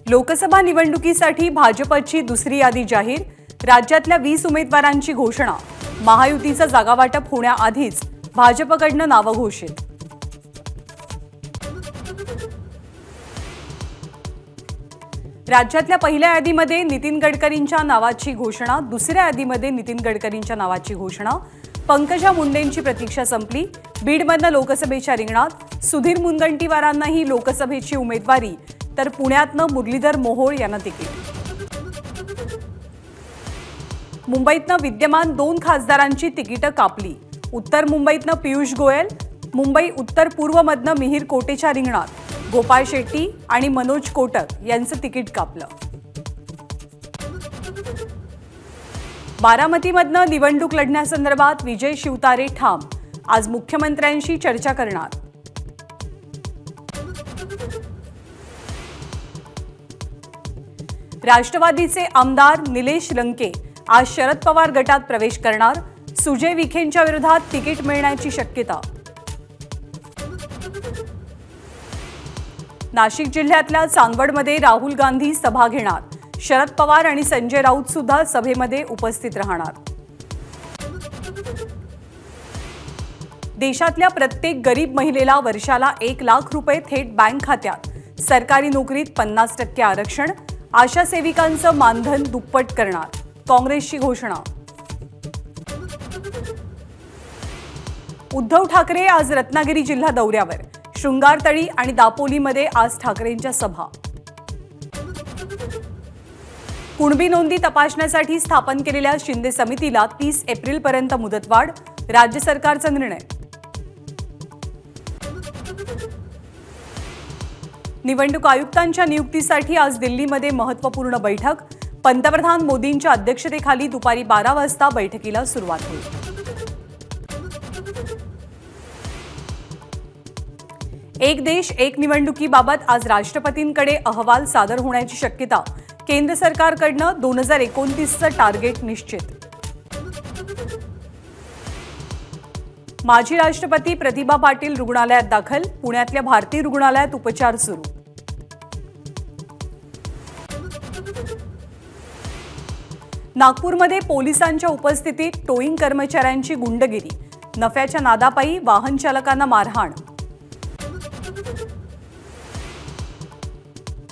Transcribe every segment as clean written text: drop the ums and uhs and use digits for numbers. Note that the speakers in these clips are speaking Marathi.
लोकसभा निवडणुकीसाठी भाजपची दुसरी यादी जाहीर। राज्यातल्या 20 उमेदवारांची घोषणा। महायुतीचं जागावाटप होण्याआधीच भाजपकडनं नावं घोषित। राज्यातल्या पहिल्या यादीमध्ये नितीन गडकरींच्या नावाची घोषणा, दुसऱ्या यादीमध्ये नितीन गडकरींच्या नावाची घोषणा। पंकजा मुंडेंची प्रतीक्षा संपली। बीडमधनं लोकसभेच्या रिंगणात सुधीर मुनगंटीवारांनाही लोकसभेची उमेदवारी, तर पुण्यातनं मुरलीधर मोहोळ यांना तिकीट। मुंबईतनं विद्यमान 2 खासदारांची तिकीटं कापली। उत्तर मुंबईतनं पियुष गोयल, मुंबई उत्तर पूर्वमधनं मिहिर कोटेच्या रिंगणात गोपाळ शेट्टी आणि मनोज कोटक यांचं तिकीट कापलं। बारामतीमधनं निवडणूक लढण्यासंदर्भात विजय शिवतारे ठाम। आज मुख्यमंत्र्यांशी चर्चा करणार। राष्ट्रवादीचे आमदार निलेश लंके आज शरद पवार गटात प्रवेश करणार। सुजय विखेंच्या विरोधात तिकीट मिळण्याची शक्यता। नाशिक जिल्ह्यातल्या चांदवडमध्ये राहुल गांधी सभा घेणार। शरद पवार आणि संजय राऊत सुद्धा सभेमध्ये उपस्थित राहणार। देशातल्या प्रत्येक गरीब महिलेला वर्षाला 1 लाख रुपये थेट बँक खात्यात। सरकारी नोकरीत 50% आरक्षण। आशा सेविकांचं मानधन दुप्पट करणार। काँग्रेसची घोषणा। उद्धव ठाकरे आज रत्नागिरी जिल्हा दौऱ्यावर। शृंगारतळी आणि दापोलीमध्ये आज ठाकरेंच्या सभा। कुणबी नोंदी तपासण्यासाठी स्थापन केलेल्या शिंदे समितीला 30 एप्रिलपर्यंत मुदतवाढ। राज्य सरकारचा निर्णय। निवडणूक आयुक्तांच्या नियुक्तीसाठी आज दिल्लीमध्ये महत्त्वपूर्ण बैठक। पंतप्रधान मोदींच्या अध्यक्षतेखाली दुपारी 12 वाजता बैठकीला सुरुवात होईल। एक देश एक निवडणुकीबाबत आज राष्ट्रपतींकडे अहवाल सादर होण्याची शक्यता। केंद्र सरकारकडनं 2029चं टार्गेट निश्चित। माजी राष्ट्रपती प्रतिभा पाटील रुग्णालयात दाखल। पुण्यातल्या भारती रुग्णालयात उपचार सुरू। नागपूरमध्ये पोलिसांच्या उपस्थितीत टोईंग कर्मचाऱ्यांची गुंडगिरी। नफ्याच्या नादापायी वाहन चालकांना मारहाण।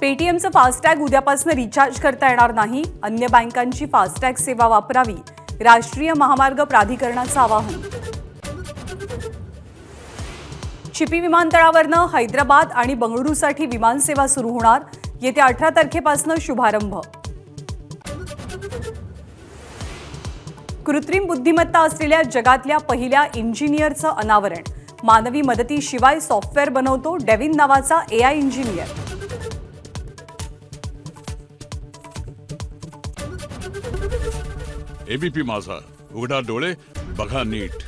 पेटीएमचं फास्टॅग उद्यापासून रिचार्ज करता येणार नाही। अन्य बँकांची फास्टॅग सेवा वापरावी। राष्ट्रीय महामार्ग प्राधिकरणाचं आवाहन। चिपी विमानतळावरनं हैदराबाद आणि बंगळुरूसाठी विमानसेवा सुरू होणार। येत्या 18 तारखेपासून शुभारंभ। कृत्रिम बुद्धिमत्ता असलेल्या जगातल्या पहिल्या इंजिनियरचं अनावरण। मानवी मदतीशिवाय सॉफ्टवेअर बनवतो डेव्हिन नावाचा AI इंजिनियर। एबीपी माझा, उघडा डोळे बघा नीट।